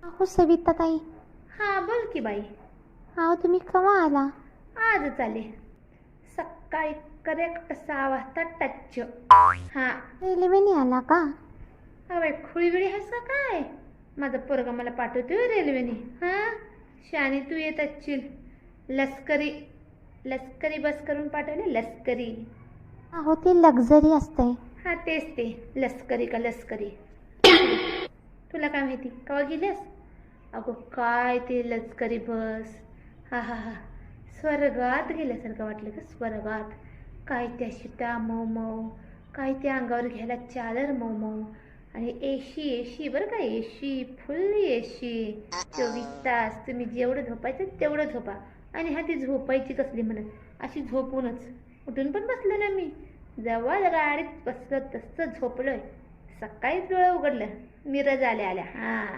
अहो सविताताई. हां बोल की बाई. अहो तुम्ही केव्हा आला? आजच आले. सकाळी करेक्ट 6 वाजता टच. हां. रेल्वेने आला का? अरे खुळीबिळी आहेस का काय? माझं पोरगा मला पाठवतोय रेल्वेने. हां शानी तू येत असशील. लष्करी लष्करी बस करून पाठवले. लष्करी. अहो ते लक्झरी असतंय. हां तेच ते. लष्करी का लष्करी. तुला काय माहिती केव्हा गेल्यास? अगो काय ते लष्करी बस. हा हा हा. स्वर्गात गेल्यासारखं वाटलं का? स्वर्गात. काय त्या शिटा मऊ मऊ, काय त्या अंगावर घ्यायला चादर मऊ मऊ, आणि एशी एशी बरं का, एशी फुल एशी. 24 तास तुम्ही जेवढं झोपायचं तेवढं झोपा. आणि हा ती झोपायची कसली म्हणत, अशी झोपूनच. उठून पण बसलो ना मी. जेव्हा गाडीत बसलं तसं झोपलोय. सकाळीच डोळं उघडलं मिरज आल्या आल्या. हां